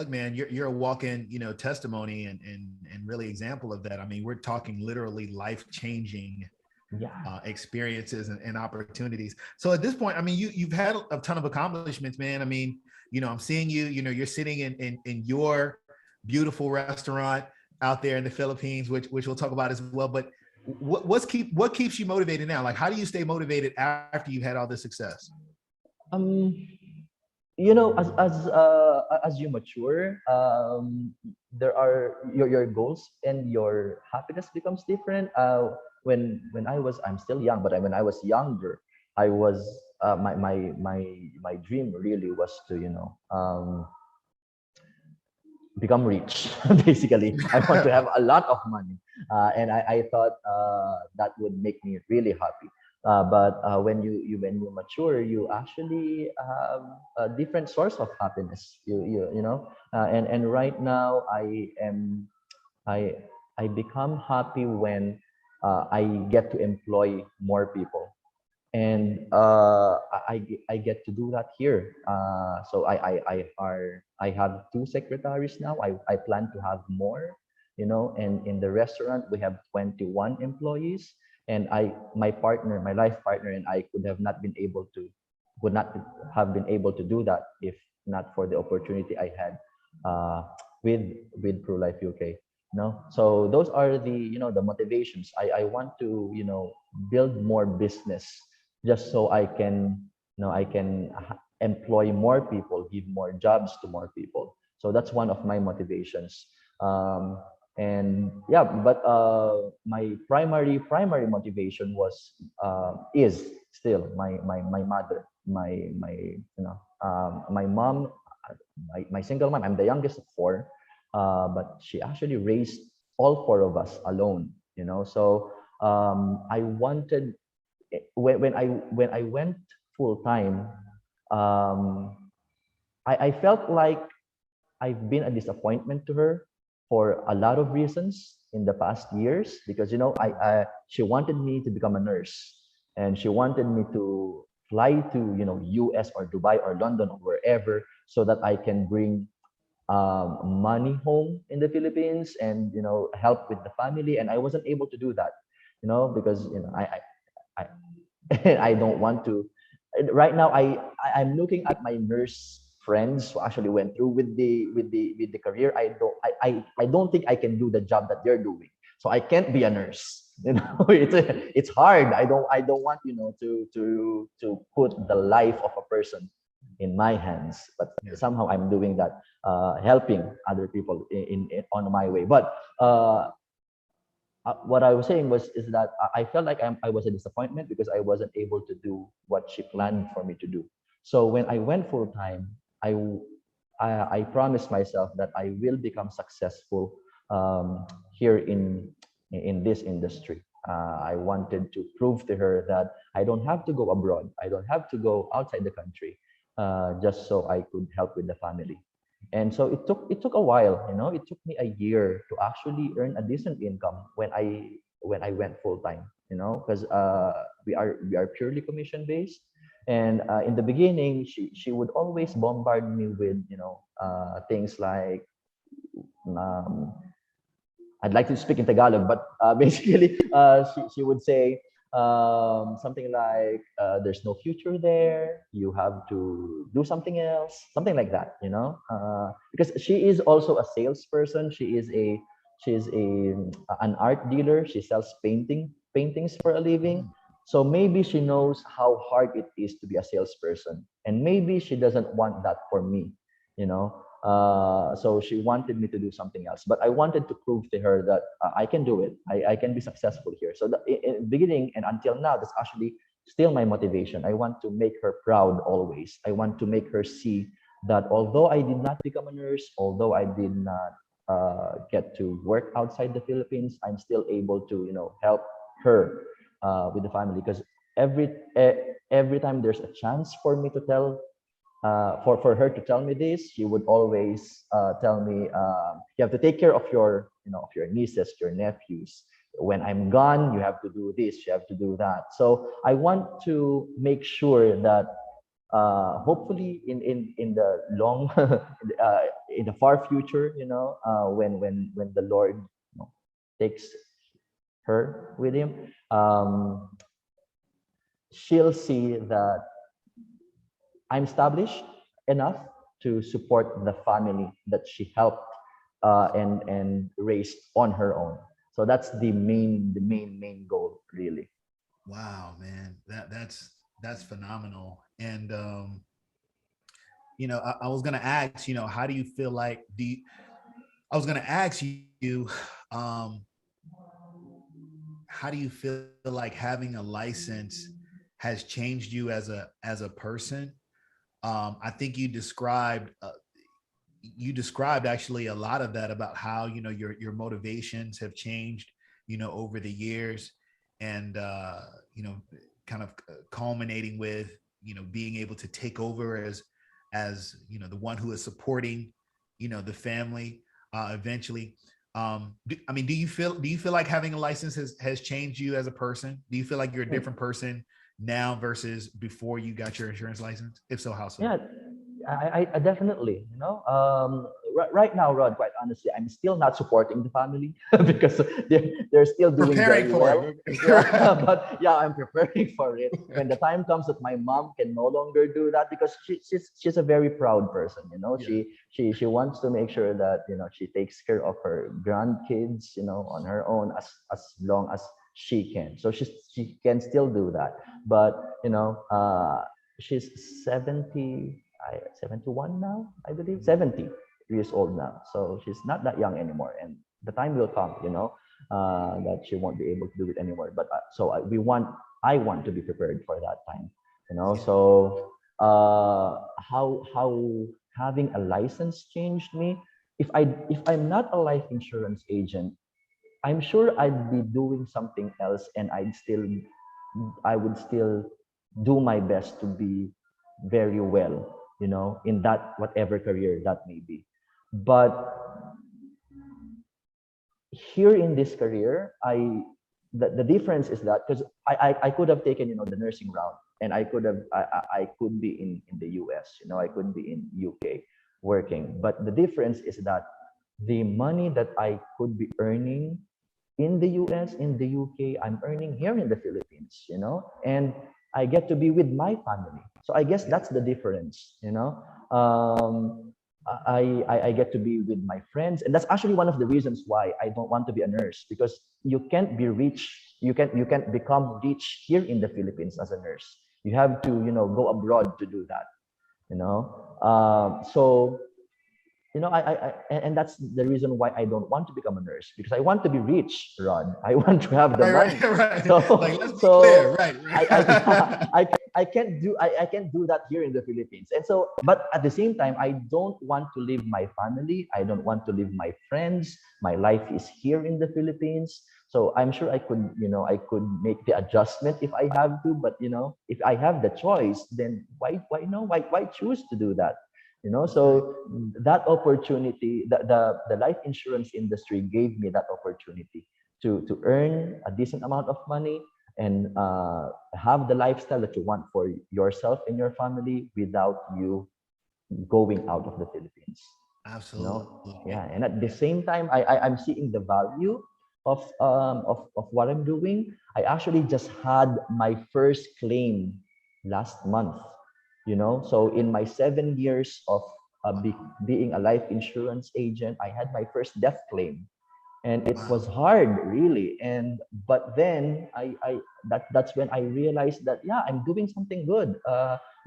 look, man, you're a walking, testimony and really example of that. I mean, we're talking literally life-changing Yeah. experiences and opportunities. So at this point, I mean, you've had a ton of accomplishments, man. I mean, I'm seeing you, you're sitting in your beautiful restaurant out there in the Philippines, which we'll talk about as well. But what keeps you motivated now? Like, how do you stay motivated after you've had all this success? Um, as you mature, there are your goals and your happiness becomes different. When I'm still young, but when I was younger, I was my dream really was to become rich. Basically, I want to have a lot of money, and I thought that would make me really happy. But when you mature, you actually have a different source of happiness. And right now I I become happy when I get to employ more people, and I get to do that here. So I have two secretaries now. I plan to have more, and in the restaurant we have 21 employees, and my life partner and I would not have been able to do that if not for the opportunity I had uh, with Pro Life UK. So those are the motivations. I want to build more business just so I can employ more people, give more jobs to more people. So that's one of my motivations. Um, and yeah, but my primary motivation is still my mother, my mom, my single mom. I'm the youngest of four, but she actually raised all four of us alone. So I wanted when I went full time, um, I felt like I've been a disappointment to her for a lot of reasons in the past years because she wanted me to become a nurse, and she wanted me to fly to US or Dubai or London or wherever so that I can bring money home in the Philippines and help with the family, and I wasn't able to do that because I I don't want to. Right now, I'm looking at my nurse friends who actually went through with the career. I don't think I can do the job that they're doing. So I can't be a nurse. It's hard. I don't want to put the life of a person in my hands, but Yeah. somehow I'm doing that, helping other people in on my way. But what I was saying is that I felt like I was a disappointment because I wasn't able to do what she planned for me to do. So when I went full time, I I promised myself that I will become successful here in this industry. I wanted to prove to her that I don't have to go abroad. I don't have to go outside the country, just so I could help with the family. And so it took a while. It took me a year to actually earn a decent income when I went full time. Because we are purely commission based, and in the beginning, she would always bombard me with things like, um, I'd like to speak in Tagalog, but basically, she would say something like, "There's no future there. You have to do something else," something like that. Because she is also a salesperson. She is an art dealer. She sells paintings for a living. So maybe she knows how hard it is to be a salesperson, and maybe she doesn't want that for me. You know, so she wanted me to do something else, but I wanted to prove to her that I can do it. I can be successful here. So in the beginning and until now, that's actually still my motivation. I want to make her proud always. I want to make her see that although I did not become a nurse, although I did not get to work outside the Philippines, I'm still able to help her with the family, because every eh, every time there's a chance for me to tell for her to tell me this, she would always tell me, you have to take care of your nieces, your nephews. When I'm gone, you have to do this, you have to do that. So I want to make sure that hopefully in the long in the far future, when the Lord, takes her with him, she'll see that I'm established enough to support the family that she helped and raised on her own. So that's the main goal, really. Wow, man, that's phenomenal. And I was gonna ask, how do you feel like I was gonna ask you, um, how do you feel like having a license has changed you as a person? I think you described actually a lot of that about how your motivations have changed over the years, and kind of culminating with being able to take over as the one who is supporting the family eventually. I mean, do you feel like having a license has changed you as a person? Do you feel like you're a different person now versus before you got your insurance license? If so, how so? Yeah, I definitely, right now, Rod, quite honestly, I'm still not supporting the family because they're still doing Preparing very for well. it. Yeah, Right. but yeah, I'm preparing for it. When the time comes that my mom can no longer do that, because she's a very proud person, Yeah. she wants to make sure that she takes care of her grandkids, on her own as long as she can. So she can still do that, but she's 71 now, I believe, 70 years old now. So she's not that young anymore. And the time will come, that she won't be able to do it anymore. But I want to be prepared for that time, Yeah. So how having a license changed me. If I'm not a life insurance agent, I'm sure I'd be doing something else, and I would still do my best to be very well, in that whatever career that may be. But here in this career, the difference is that, because I could have taken, the nursing route, and I could be in the US, I could be in UK working. But the difference is that the money that I could be earning in the US, in the UK, I'm earning here in the Philippines, and I get to be with my family. So I guess Yeah. that's the difference. I get to be with my friends, and that's actually one of the reasons why I don't want to be a nurse, because you can't be rich, you can't become rich here in the Philippines as a nurse. You have to, go abroad to do that. So and that's the reason why I don't want to become a nurse, because I want to be rich, Rod. I want to have the Right, right, money. right. Like, So let's be clear. so Right, I I right. I can't do that here in the Philippines. And so, but at the same time, I don't want to leave my family. I don't want to leave my friends. My life is here in the Philippines. So I'm sure I could make the adjustment if I have to. But if I have the choice, then why choose to do that? Right. So that opportunity, the life insurance industry gave me that opportunity to earn a decent amount of money, and have the lifestyle that you want for yourself and your family without you going out of the Philippines. Absolutely. Yeah. And at the same time, I'm seeing the value of what I'm doing. I actually just had my first claim last month. So in my 7 years of Wow. being a life insurance agent, I had my first death claim, and it Wow. was hard, really. And but then that's when I realized that, yeah, I'm doing something good.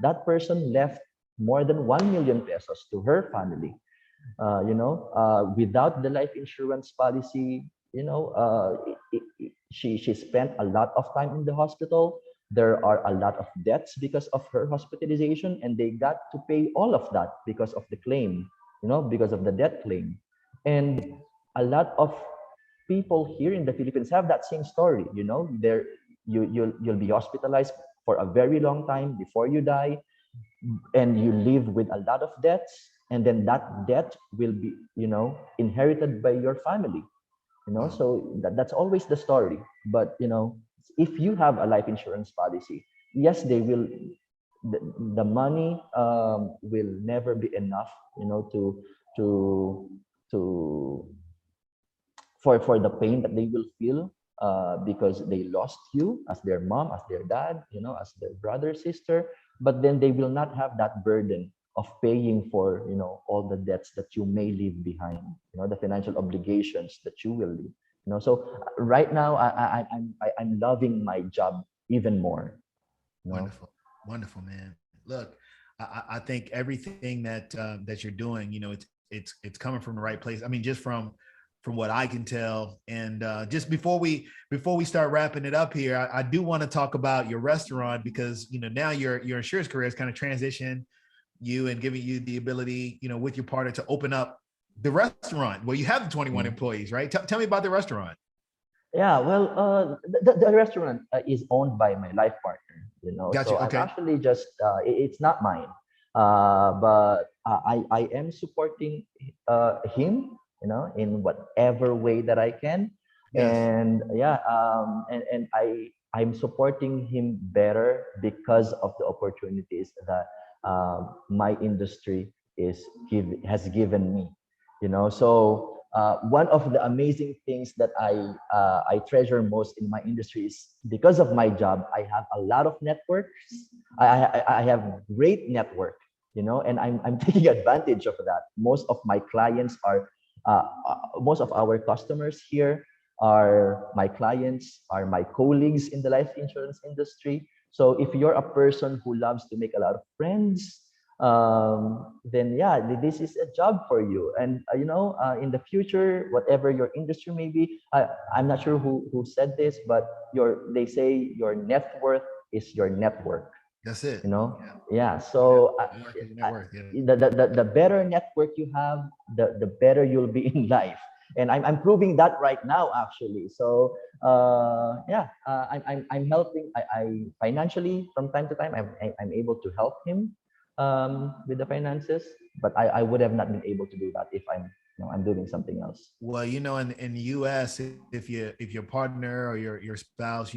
That person left more than 1 million pesos to her family. Without the life insurance policy, she spent a lot of time in the hospital. There are a lot of deaths because of her hospitalization, and they got to pay all of that because of the claim, because of the death claim. And a lot of people here in the Philippines have that same story. You'll be hospitalized for a very long time before you die, and you live with a lot of debts, and then that debt will be inherited by your family. Wow. So that's always the story. But if you have a life insurance policy, yes, they will the money will never be enough, to to for the pain that they will feel, because they lost you as their mom, as their dad, as their brother, sister. But then they will not have that burden of paying for, all the debts that you may leave behind, the financial obligations that you will leave. So right now, I'm loving my job even more. Wonderful, wonderful, man. Look, I think everything that you're doing, it's coming from the right place. I mean, just from what I can tell. And just before we start wrapping it up here, I do want to talk about your restaurant, because now your insurance career has kind of transitioned you and giving you the ability, with your partner, to open up the restaurant where you have the 21 employees, right? Tell me about the restaurant. Yeah, well, the restaurant is owned by my life partner, Gotcha. so I'm Okay. actually just, it's not mine, but I am supporting him, in whatever way that I can. Yes. And yeah, I'm supporting him better because of the opportunities that my industry has given me, so one of the amazing things that I treasure most in my industry is, because of my job, I have a lot of networks. I have great network, and I'm taking advantage of that. Most of our customers here are my clients, are my colleagues in the life insurance industry. So if you're a person who loves to make a lot of friends, then yeah, this is a job for you. And in the future, whatever your industry may be, I'm not sure who said this, but they say your net worth is your network. That's it. Yeah. So Net worth. Yeah. the better network you have, the better you'll be in life. And I'm proving that right now, actually. So yeah, I'm helping. I financially, from time to time, I'm able to help him with the finances, but I would have not been able to do that if I'm doing something else. Well, in the U.S., if your partner or your spouse,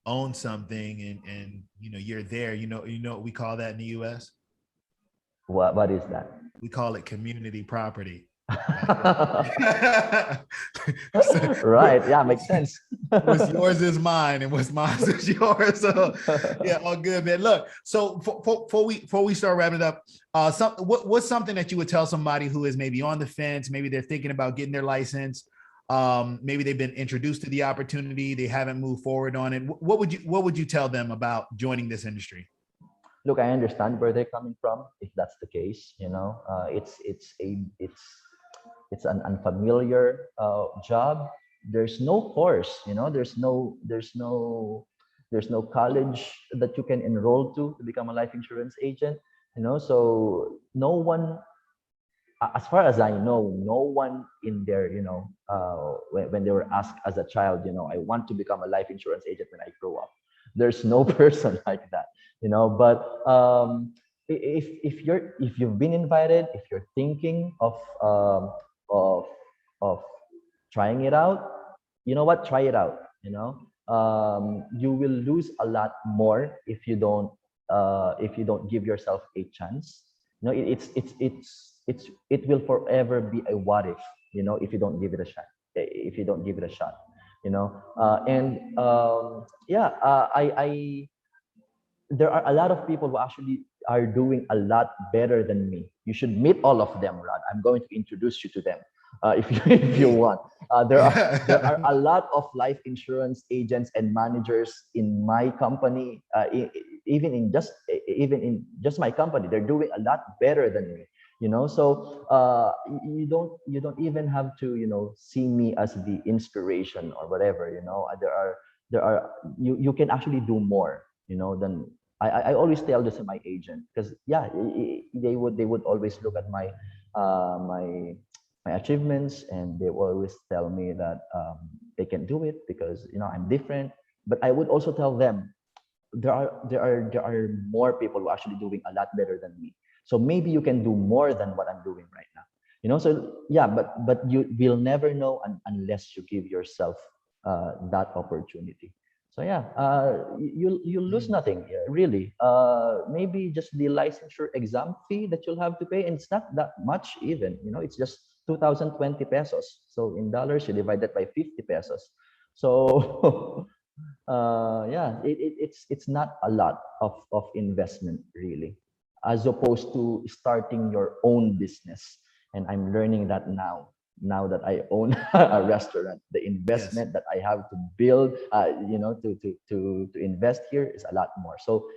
owns something, and you're there, what we call that in the U.S. What is that? We call it community property. Right. Yeah, makes sense. What's yours is mine, and what's mine is yours. So yeah, all good, man. Look, so before we start wrapping it up, what's something that you would tell somebody who is maybe on the fence, maybe they're thinking about getting their license, maybe they've been introduced to the opportunity, they haven't moved forward on it. What would you tell them about joining this industry? Look, I understand where they're coming from. If that's the case, it's an unfamiliar job. There's no course, there's no college that you can enroll to become a life insurance agent. So no one, as far as I know, no one in there, when they were asked as a child, I want to become a life insurance agent when I grow up. There's no person like that, But if you've been invited, if you're thinking of of trying it out, you know what? Try it out. You will lose a lot more if you don't give yourself a chance. It will forever be a what if you don't give it a shot. If you don't give it a shot, and yeah, I there are a lot of people who actually are doing a lot better than me. You should meet all of them, Rod. I'm going to introduce you to them if you want. There are a lot of life insurance agents and managers in my company. Even in just my company, they're doing a lot better than me. So you don't even have to see me as the inspiration or whatever. There are you can actually do more than I always tell this to my agent, because yeah, they would always look at my achievements, and they always tell me that they can do it because I'm different. But I would also tell them there are more people who are actually doing a lot better than me. So maybe you can do more than what I'm doing right now. So yeah, but you will never know unless you give yourself that opportunity. So yeah, you lose nothing really. Maybe just the licensure exam fee that you'll have to pay, and it's not that much even. You know, it's just 2,020 pesos. So in dollars, you divide that by 50 pesos. So yeah, it's not a lot of investment really, as opposed to starting your own business. And I'm learning that now that I own a restaurant. The Yes. investment that I have to build, to invest here is a lot more. So,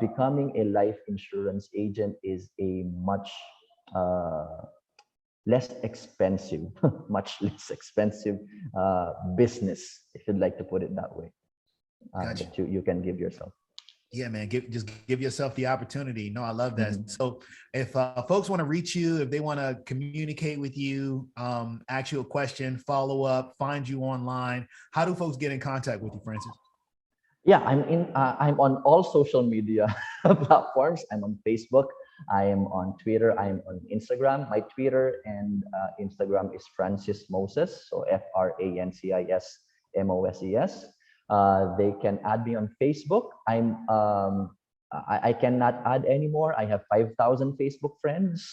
becoming a life insurance agent is a much uh, less expensive, much less expensive business, if you'd like to put it that way, Gotcha. that you can give yourself. Yeah, man. Just give yourself the opportunity. No, I love that. Mhm. So, if folks want to reach you, if they want to communicate with you, ask you a question, follow up, find you online, how do folks get in contact with you, Francis? Yeah, I'm on all social media platforms. I'm on Facebook, I am on Twitter, I'm on Instagram. My Twitter and Instagram is Francis Moses, so FrancisMoses. They can add me on Facebook. I cannot add anymore. I have 5,000 Facebook friends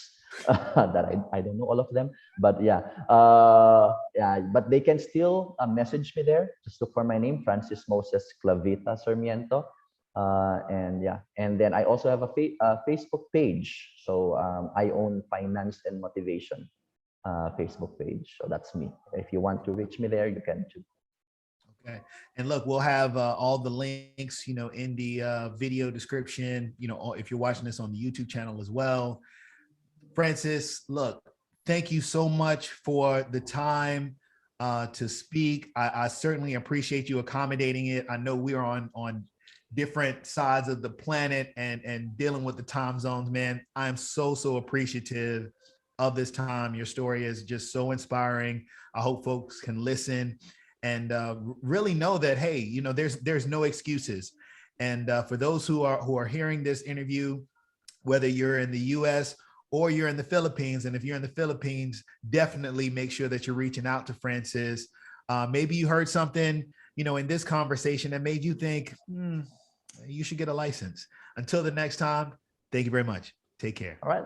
that I don't know all of them, but yeah, but they can still message me there. Just look for my name, Francis Moses Clavita Sarmiento. And yeah, and then I also have a Facebook page. So I own Finance and Motivation Facebook page. So that's me. If you want to reach me there, you can too. Okay. And look, we'll have all the links, in the video description, if you're watching this on the YouTube channel as well. Francis, look, thank you so much for the time to speak. I certainly appreciate you accommodating it. I know we're on different sides of the planet and dealing with the time zones, man. I am so appreciative of this time. Your story is just so inspiring. I hope folks can listen and really know that, hey, there's no excuses. And for those who are hearing this interview, whether you're in the US or you're in the Philippines, and if you're in the Philippines, definitely make sure that you're reaching out to Francis. Maybe you heard something, in this conversation that made you think, you should get a license. Until the next time, thank you very much. Take care. All right.